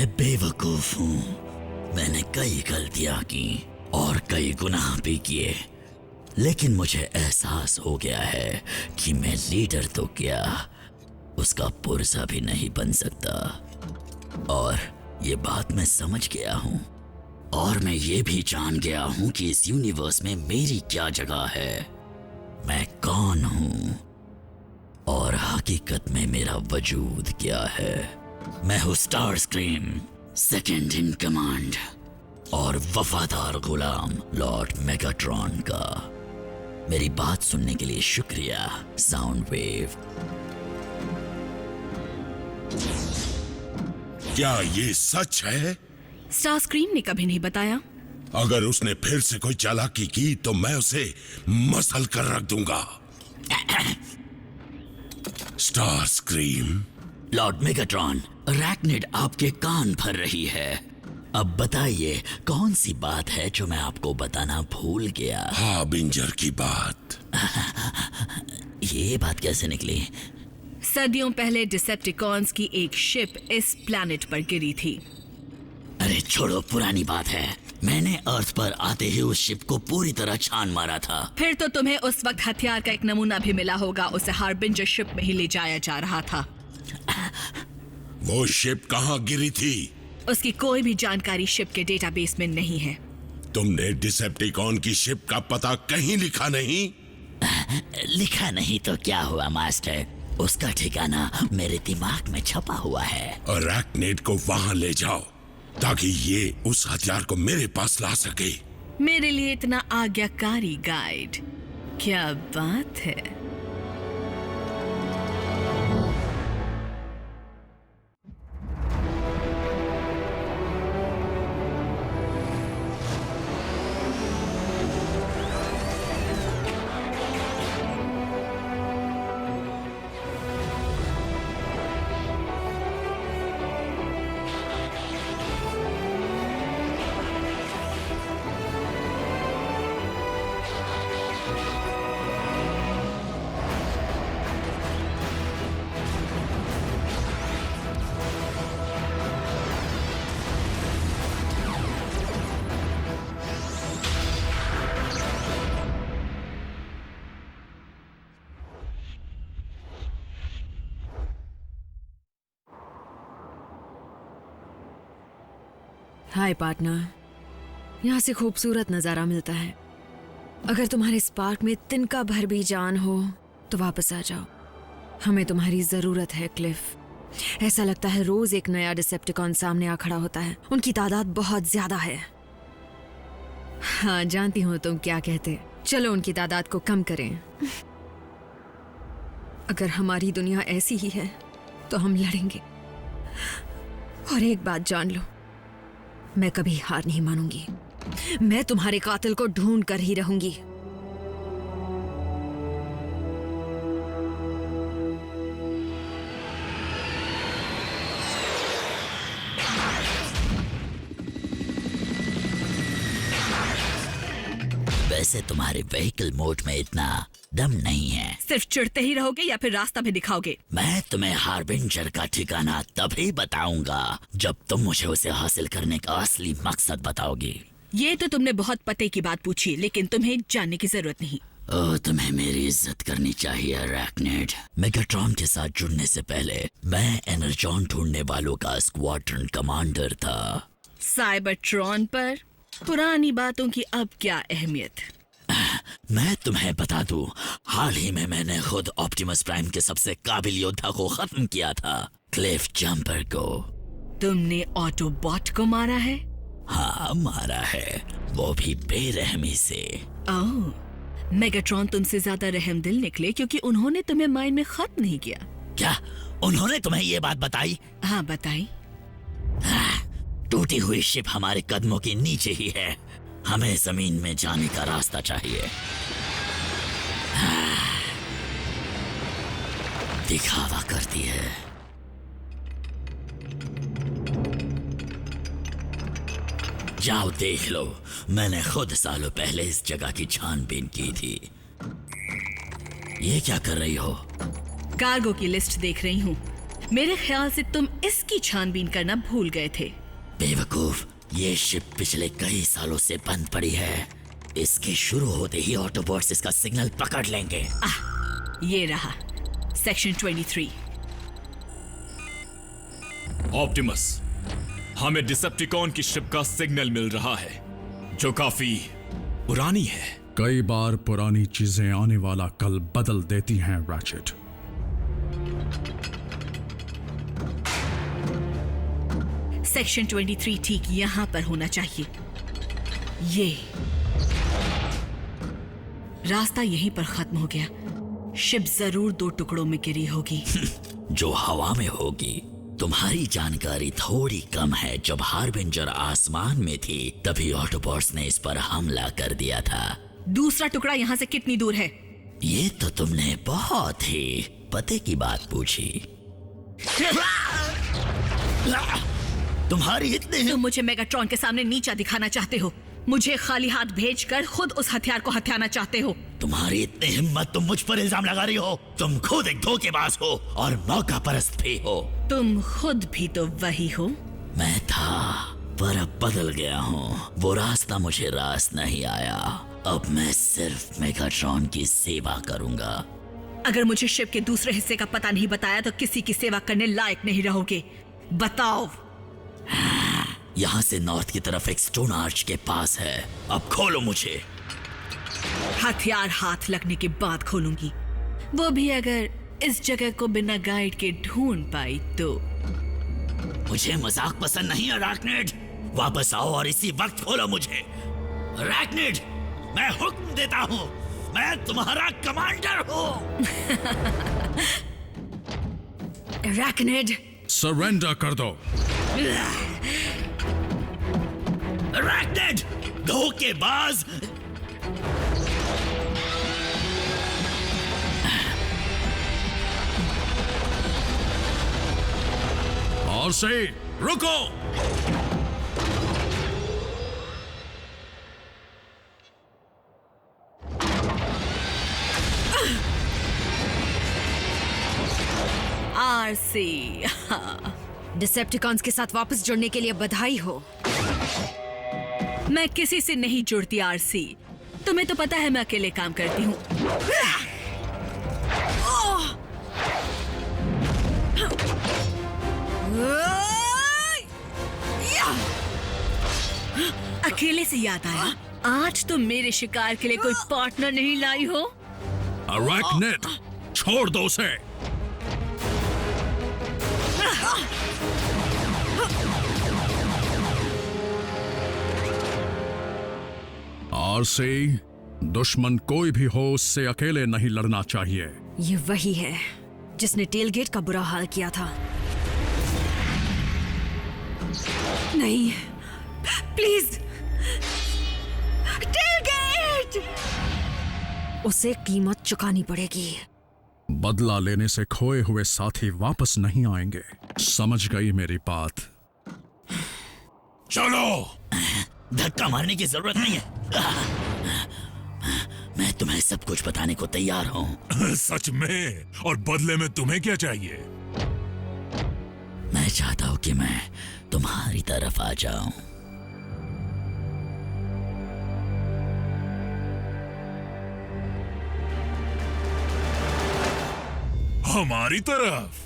मैं बेवकूफ हूँ। मैंने कई गलतियां की और कई गुनाह भी किए, लेकिन मुझे एहसास हो गया है कि मैं लीडर तो क्या, उसका पुरजा भी नहीं बन सकता। और ये बात मैं समझ गया हूँ, और मैं ये भी जान गया हूँ कि इस यूनिवर्स में मेरी क्या जगह है, मैं कौन हूँ और हकीकत में मेरा वजूद क्या है। मैं हूँ स्टारस्क्रीम, सेकंड इन कमांड और वफादार गुलाम लॉर्ड मेगाट्रॉन का। मेरी बात सुनने के लिए शुक्रिया साउंड वेव। क्या ये सच है? स्टारस्क्रीम ने कभी नहीं बताया। अगर उसने फिर से कोई चालाकी की तो मैं उसे मसल कर रख दूंगा। स्टारस्क्रीम। लॉर्ड मेगाट्रॉन, अरैक्निड आपके कान भर रही है। अब बताइए कौन सी बात है जो मैं आपको बताना भूल गया। हार्बिंजर की बात। ये बात कैसे निकली? सदियों पहले डिसेप्टिकॉन्स की एक शिप इस प्लैनेट पर गिरी थी। अरे छोड़ो, पुरानी बात है। मैंने अर्थ पर आते ही उस शिप को पूरी तरह छान मारा था। फिर तो तुम्हें उस वक्त हथियार का एक नमूना भी मिला होगा। उसे हार्बिंजर शिप में ही ले जाया जा रहा था। वो शिप कहाँ गिरी थी? उसकी कोई भी जानकारी शिप के डेटाबेस में नहीं है। तुमने डिसेप्टिकॉन की शिप का पता कहीं लिखा नहीं? लिखा नहीं तो क्या हुआ मास्टर, उसका ठिकाना मेरे दिमाग में छपा हुआ है। अरैक्निड को वहां ले जाओ ताकि ये उस हथियार को मेरे पास ला सके। मेरे लिए इतना आज्ञाकारी गाइड, क्या बात है। हाय पार्टनर, यहाँ से खूबसूरत नज़ारा मिलता है। अगर तुम्हारे स्पार्क में तिनका भर भी जान हो तो वापस आ जाओ, हमें तुम्हारी ज़रूरत है क्लिफ। ऐसा लगता है रोज एक नया डिसेप्टिकॉन सामने आ खड़ा होता है। उनकी तादाद बहुत ज़्यादा है। हाँ जानती हूँ तुम क्या कहते, चलो उनकी तादाद को कम करें। अगर हमारी दुनिया ऐसी ही है तो हम लड़ेंगे। और एक बात जान लो, मैं कभी हार नहीं मानूंगी। मैं तुम्हारे कातिल को ढूंढ कर ही रहूंगी। वैसे तुम्हारे व्हीकल मोड में इतना दम नहीं है। सिर्फ चिढ़ते ही रहोगे या फिर रास्ता भी दिखाओगे? मैं तुम्हें हार्बिंजर का ठिकाना तभी बताऊंगा जब तुम मुझे उसे हासिल करने का असली मकसद बताओगी। ये तो तुमने बहुत पते की बात पूछी, लेकिन तुम्हें जानने की जरूरत नहीं। ओह, तुम्हें मेरी इज्जत करनी चाहिए अरैक्निड। मेगाट्रॉन के साथ जुड़ने से पहले मैं एनर्जॉन ढूंढने वालों का स्क्वाड्रन कमांडर था। साइबरट्रॉन पर पुरानी बातों की अब क्या अहमियत। मैं तुम्हें बता दूं, हाल ही में मैंने खुद ऑप्टिमस प्राइम के सबसे काबिल योद्धा को खत्म किया था, क्लिफ जंपर को। तुमने ऑटोबॉट को मारा है? हाँ मारा है, वो भी बेरहमी से। ओह, मेगाट्रॉन तुमसे ज्यादा रहमदिल निकले क्योंकि उन्होंने तुम्हें माइन में खत्म नहीं किया। क्या उन्होंने तुम्हें ये बात बताई? हाँ बताई। टूटी हुई शिप हमारे कदमों के नीचे ही है, हमें जमीन में जाने का रास्ता चाहिए। दिखावा करती है। जाओ देख लो, मैंने खुद सालों पहले इस जगह की छानबीन की थी। ये क्या कर रही हो? कार्गो की लिस्ट देख रही हूँ। मेरे ख्याल से तुम इसकी छानबीन करना भूल गए थे। बेवकूफ, ये शिप पिछले कई सालों से बंद पड़ी है। इसके शुरू होते ही ऑटोबॉट्स इसका सिग्नल पकड़ लेंगे। ये रहा सेक्शन 23। ऑप्टिमस, हमें डिसेप्टिकॉन की शिप का सिग्नल मिल रहा है जो काफी पुरानी है। कई बार पुरानी चीजें आने वाला कल बदल देती हैं रैचेट। सेक्शन 23 ठीक यहाँ पर होना चाहिए। ये रास्ता यहीं पर खत्म हो गया। शिप जरूर 2 टुकड़ों में गिरी होगी। जो हवा में होगी। तुम्हारी जानकारी थोड़ी कम है। जब हार्बिंजर आसमान में थी तभी ऑटोबॉट्स ने इस पर हमला कर दिया था। दूसरा टुकड़ा यहाँ से कितनी दूर है? ये तो तुमने बहुत ही पते की बात पूछी। तुम्हारी इतने तुम मुझे मेगाट्रॉन के सामने नीचा दिखाना चाहते हो। मुझे खाली हाथ भेजकर खुद उस हथियार को हथियाना चाहते हो। तुम्हारी इतनी हिम्मत, तुम मुझ पर इल्जाम लगा रही हो। तुम खुद एक धोखेबाज हो और मौका परस्त भी हो। तुम खुद भी तो वही हो। मैं था पर अब बदल गया हूँ। वो रास्ता मुझे रास नहीं आया। अब मैं सिर्फ मेगाट्रॉन की सेवा करूंगा। अगर मुझे शिप के दूसरे हिस्से का पता नहीं बताया तो किसी की सेवा करने लायक नहीं रहोगे। बताओ। यहाँ से नॉर्थ की तरफ एक स्टोन आर्च के पास है। अब खोलो मुझे। हथियार हाथ लगने के बाद खोलूंगी, वो भी अगर इस जगह को बिना गाइड के ढूंढ पाई तो। मुझे मजाक पसंद नहीं है रैकनेड। वापस आओ और इसी वक्त खोलो मुझे। रैकनेड, मैं हुक्म देता हूँ। मैं तुम्हारा कमांडर हूँ। रैकनेड, सरेंडर कर दो। रैकनेड, धोखेबाज। और से रुको। आरसी। डिसेप्टिकॉन्स के साथ वापस जुड़ने के लिए बधाई हो। मैं किसी से नहीं जुड़ती आरसी। तुम्हें तो पता है मैं अकेले काम करती हूँ। अकेले से याद आया, आज तो मेरे शिकार के लिए कोई पार्टनर नहीं लाई हो। अरैकनेड, छोड़ दो उसे। आरसी, दुश्मन कोई भी हो उससे अकेले नहीं लड़ना चाहिए। ये वही है जिसने टेलगेट का बुरा हाल किया था। नहीं, प्लीज, टेलगेट! उसे कीमत चुकानी पड़ेगी। बदला लेने से खोए हुए साथी वापस नहीं आएंगे। समझ गई मेरी बात? चलो। धक्का मारने की जरूरत नहीं है। मैं तुम्हें सब कुछ बताने को तैयार हूँ। सच में? और बदले में तुम्हें क्या चाहिए? मैं चाहता हूँ कि मैं तुम्हारी तरफ आ जाऊं। हमारी तरफ?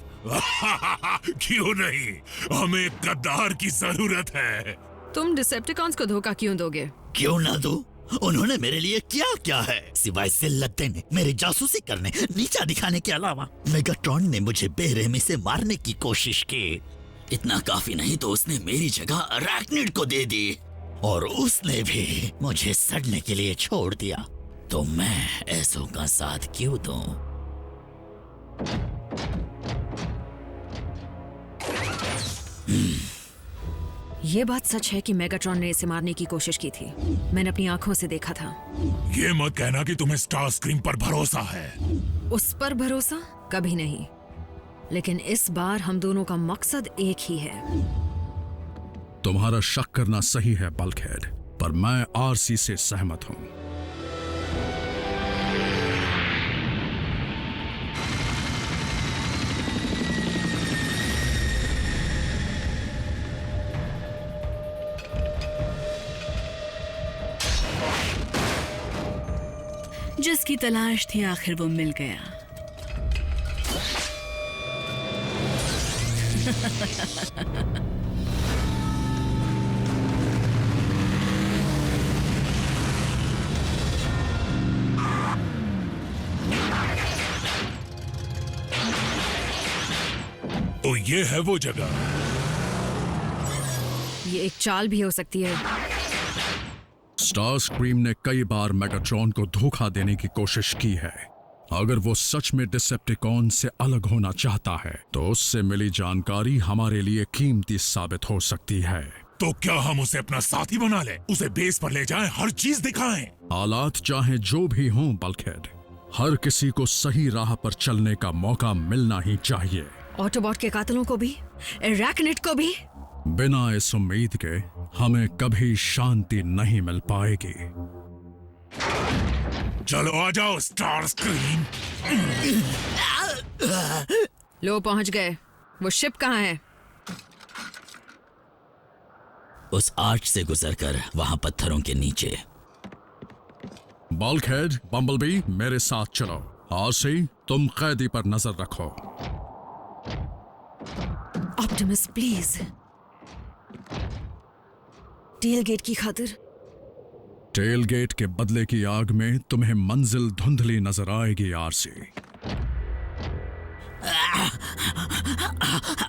क्यों नहीं, हमें एक गद्दार की जरूरत है। तुम डिसेप्टिकॉन्स को धोखा क्यों दोगे? क्यों ना दो? उन्होंने मेरे लिए क्या क्या है सिवाय जिल्लत देने, मेरी जासूसी करने, नीचा दिखाने के अलावा। मेगाट्रॉन ने मुझे बेरहमी से मारने की कोशिश की। इतना काफी नहीं तो उसने मेरी जगह अरैकनिड को दे दी और उसने भी मुझे सड़ने के लिए छोड़ दिया। तो मैं ऐसों का साथ क्यों दूं? ये बात सच है कि मेगाट्रॉन ने इसे मारने की कोशिश की थी। मैंने अपनी आंखों से देखा था। ये मत कहना कि तुम्हें स्टार स्क्रीम पर भरोसा है। उस पर भरोसा कभी नहीं, लेकिन इस बार हम दोनों का मकसद एक ही है। तुम्हारा शक करना सही है बल्कहेड, पर मैं आरसी से सहमत हूं। जिसकी तलाश थी आखिर वो मिल गया। तो ये है वो जगह। ये एक चाल भी हो सकती है। स्टार स्क्रीम ने कई बार मेगाट्रॉन को धोखा देने की कोशिश की है। अगर वो सच में डिसेप्टिकॉन से अलग होना चाहता है तो उससे मिली जानकारी हमारे लिए कीमती साबित हो सकती है। तो क्या हम उसे अपना साथी बना लें, उसे बेस पर ले जाएं, हर चीज दिखाएं? हालात चाहे जो भी हों बल्कहेड, हर किसी को सही राह पर चलने का मौका मिलना ही चाहिए। ऑटोबॉट के कातिलों को भी, अरैकनिड को भी। बिना इस उम्मीद के हमें कभी शांति नहीं मिल पाएगी। चलो आ जाओ स्टार स्क्रीम। लो पहुंच गए। वो शिप कहाँ है? उस आर्च से गुजरकर वहां पत्थरों के नीचे। बल्कहेड, बम्बलबी, मेरे साथ चलो। आरसी, तुम कैदी पर नजर रखो। ऑप्टिमस प्लीज, टेलगेट की खातिर। टेलगेट के बदले की आग में तुम्हें मंजिल धुंधली नजर आएगी आरसी।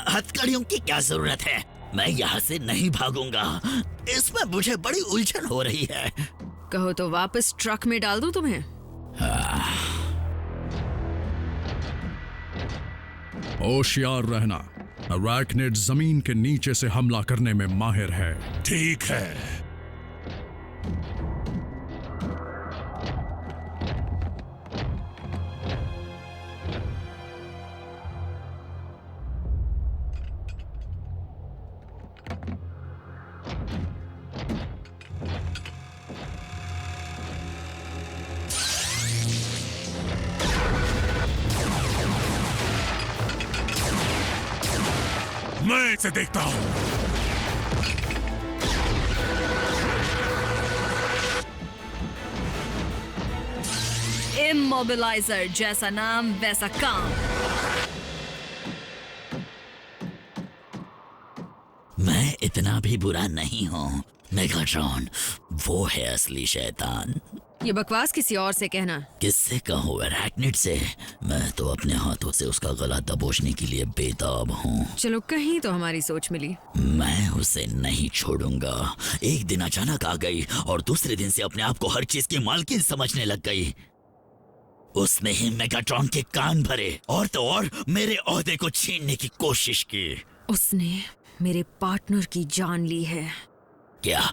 हथकड़ियों की क्या जरूरत है? मैं यहाँ से नहीं भागूंगा। इसमें मुझे बड़ी उलझन हो रही है। कहो तो वापस ट्रक में डाल दूं तुम्हें? होशियार रहना, अरैकनिड जमीन के नीचे से हमला करने में माहिर है। ठीक है। मैं इसे देखता हूं। इमोबिलाइजर, जैसा नाम वैसा काम। मैं इतना भी बुरा नहीं हूँ मेगाट्रॉन, वो है असली शैतान। ये बकवास किसी और से कहना। किससे कहूँ? अरैकनिड से। मैं तो अपने हाथों से उसका गला दबोचने के लिए बेताब हूँ। चलो कहीं तो हमारी सोच मिली। मैं उसे नहीं छोड़ूंगा। एक दिन अचानक आ गई और दूसरे दिन से अपने आप को हर चीज की मालकिन समझने लग गई। उसने ही मेगाट्रॉन के कान भरे और तो और मेरे ओहदे को छीनने की कोशिश की। उसने मेरे पार्टनर की जान ली है। क्या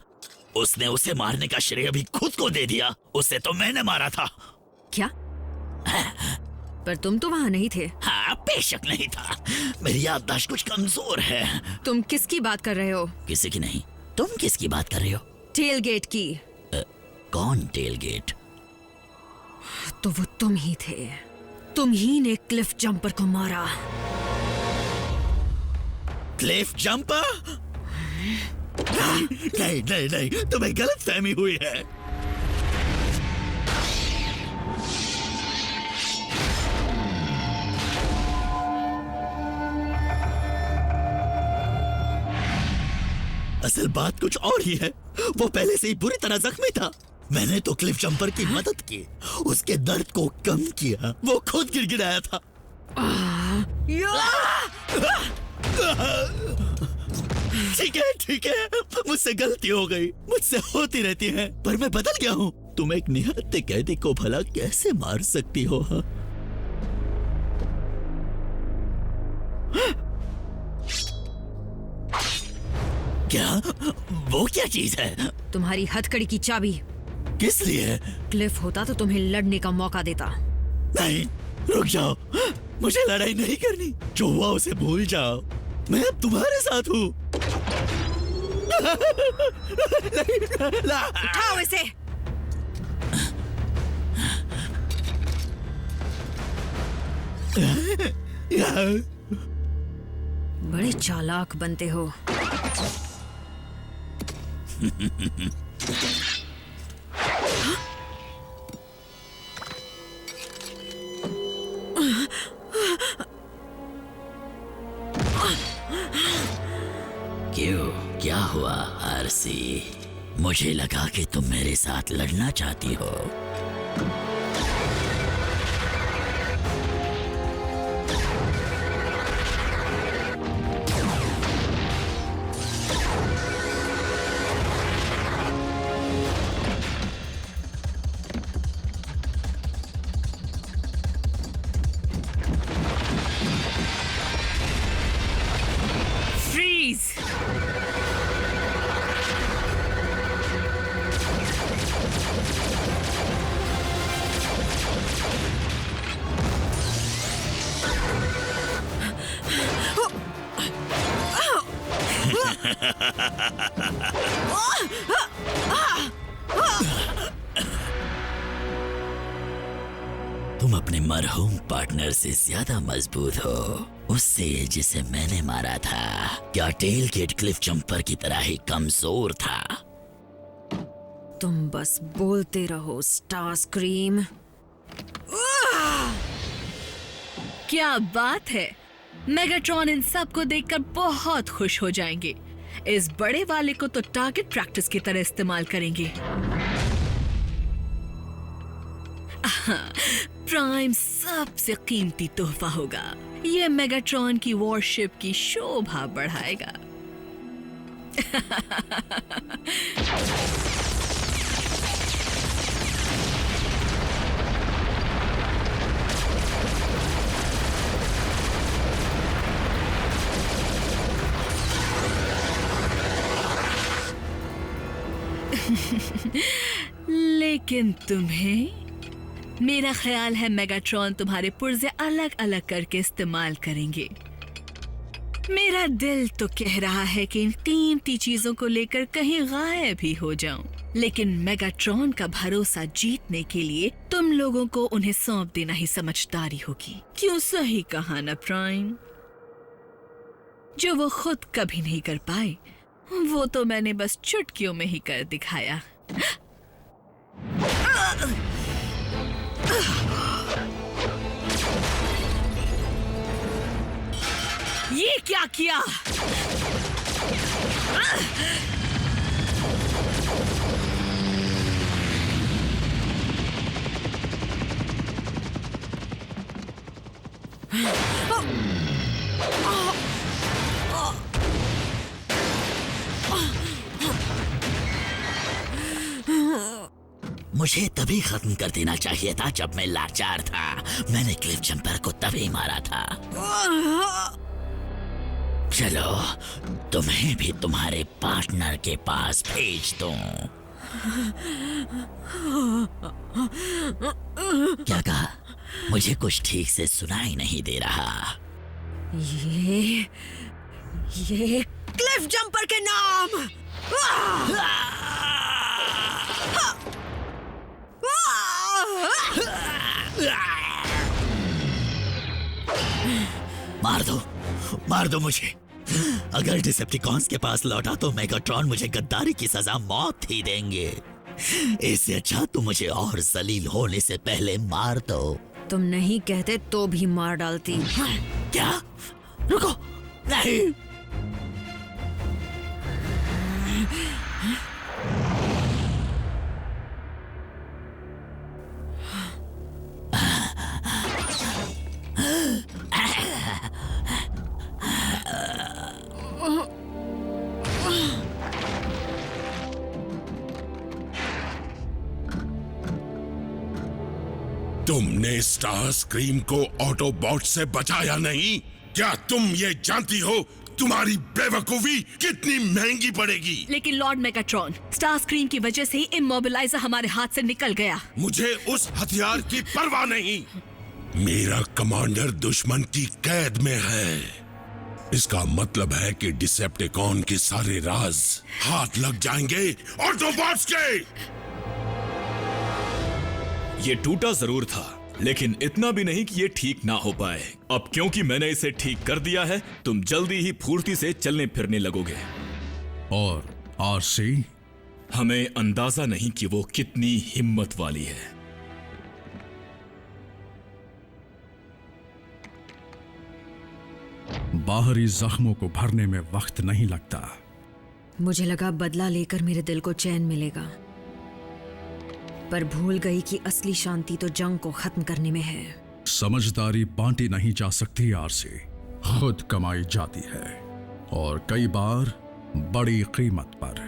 उसने उसे मारने का श्रेय भी खुद को दे दिया? उसे तो मैंने मारा था। क्या? पर तुम तो वहां नहीं थे। हाँ, बेशक नहीं था। मेरी याददाश्त कुछ कमजोर है। तुम किसकी बात कर रहे हो? किसी की नहीं। तुम किसकी बात कर रहे हो? टेलगेट की। कौन टेलगेट? तो वो तुम ही थे। तुम ही ने क्लिफ जंपर को मारा। Cliff jumper? नहीं नहीं नहीं, तुम्हें गलत फहमी हुई है। असल बात कुछ और ही है। वो पहले से ही बुरी तरह जख्मी था। मैंने तो क्लिफ जंपर की मदद की, उसके दर्द को कम किया। वो खुद गिड़गिड़ाया था। ठीक है, मुझसे गलती हो गई। मुझसे होती रहती है, पर मैं बदल गया हूँ। तुम एक निहत्थे कैदी को भला कैसे मार सकती हो? हाँ? क्या? वो क्या चीज है? तुम्हारी हथकड़ी की चाबी। किस लिए? क्लिफ होता तो तुम्हें लड़ने का मौका देता। नहीं, रुक जाओ। मुझे लड़ाई नहीं करनी। जो हुआ उसे भूल जाओ। मैं अब तुम्हारे साथ हूँ। उठाओ इसे। बड़े चालाक बनते हो। क्या हुआ आरसी? मुझे लगा कि तुम मेरे साथ लड़ना चाहती हो। फ्रीज। तुम अपने मरहूम पार्टनर से ज्यादा मजबूत हो, उससे जिसे मैंने मारा था। क्या टेल गेट क्लिफ जंपर की तरह ही कमजोर था? तुम बस बोलते रहो स्टारस्क्रीम। क्या बात है, मेगाट्रॉन इन सब को देखकर बहुत खुश हो जाएंगे। इस बड़े वाले को तो टारगेट प्रैक्टिस की तरह इस्तेमाल करेंगे। प्राइम सबसे कीमती तोहफा होगा। यह मेगाट्रॉन की वॉरशिप की शोभा बढ़ाएगा। लेकिन तुम्हें, मेरा ख्याल है मेगाट्रॉन तुम्हारे पुर्जे अलग अलग करके इस्तेमाल करेंगे। मेरा दिल तो कह रहा है कि इन कीमती चीजों को लेकर कहीं गायब ही हो जाऊं, लेकिन मेगाट्रॉन का भरोसा जीतने के लिए तुम लोगों को उन्हें सौंप देना ही समझदारी होगी। क्यों, सही कहा ना प्राइम? जो वो खुद कभी नहीं कर पाए, वो तो मैंने बस चुटकियों में ही कर दिखाया। ये क्या किया? मुझे तभी खत्म कर देना चाहिए था जब मैं लाचार था। मैंने क्लिफ जंपर को तभी मारा था। चलो, तुम्हें भी तुम्हारे पार्टनर के पास भेज दूं। क्या कहा? मुझे कुछ ठीक से सुनाई नहीं दे रहा। ये क्लिफ जंपर के नाम। मार दो मुझे। अगर डिसेप्टिकॉन्स के पास लौटा तो मेगाट्रॉन मुझे गद्दारी की सजा मौत ही देंगे। इससे अच्छा तुम मुझे और जलील होने से पहले मार दो। तुम नहीं कहते तो भी मार डालती। क्या? रुको, नहीं। तुमने स्टार स्क्रीम को ऑटोबॉट से बचाया नहीं? क्या तुम ये जानती हो तुम्हारी बेवकूफी कितनी महंगी पड़ेगी? लेकिन लॉर्ड मेगाट्रॉन, स्टार स्क्रीन की वजह से ही इमोबिलाइजर हमारे हाथ से निकल गया। मुझे उस हथियार की परवाह नहीं। मेरा कमांडर दुश्मन की कैद में है। इसका मतलब है कि डिसेप्टिकॉन के सारे राज हाथ लग जाएंगे ऑटोबॉट्स के। ये टूटा जरूर था, लेकिन इतना भी नहीं कि ये ठीक ना हो पाए। अब क्योंकि मैंने इसे ठीक कर दिया है, तुम जल्दी ही फुर्ती से चलने फिरने लगोगे। और आरसी? हमें अंदाजा नहीं कि वो कितनी हिम्मत वाली है। बाहरी जख्मों को भरने में वक्त नहीं लगता। मुझे लगा बदला लेकर मेरे दिल को चैन मिलेगा, पर भूल गई कि असली शांति तो जंग को खत्म करने में है। समझदारी बांटी नहीं जा सकती आरसी, खुद कमाई जाती है, और कई बार बड़ी कीमत पर।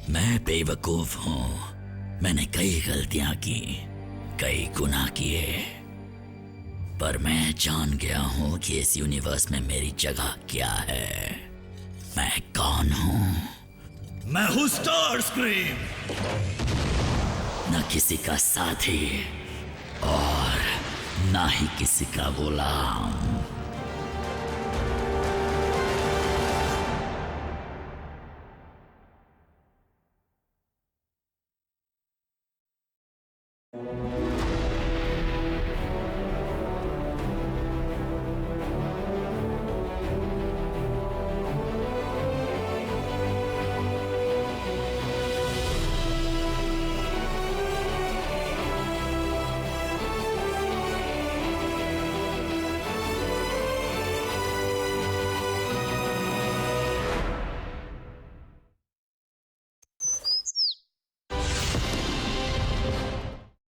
मैं बेवकूफ हूं। मैंने कई गलतियां की, कई गुनाह किए, पर मैं जान गया हूं कि इस यूनिवर्स में मेरी जगह क्या है। मैं कौन हूं? मैं हूं स्टारस्क्रीम, न किसी का साथी और ना ही किसी का गुलाम।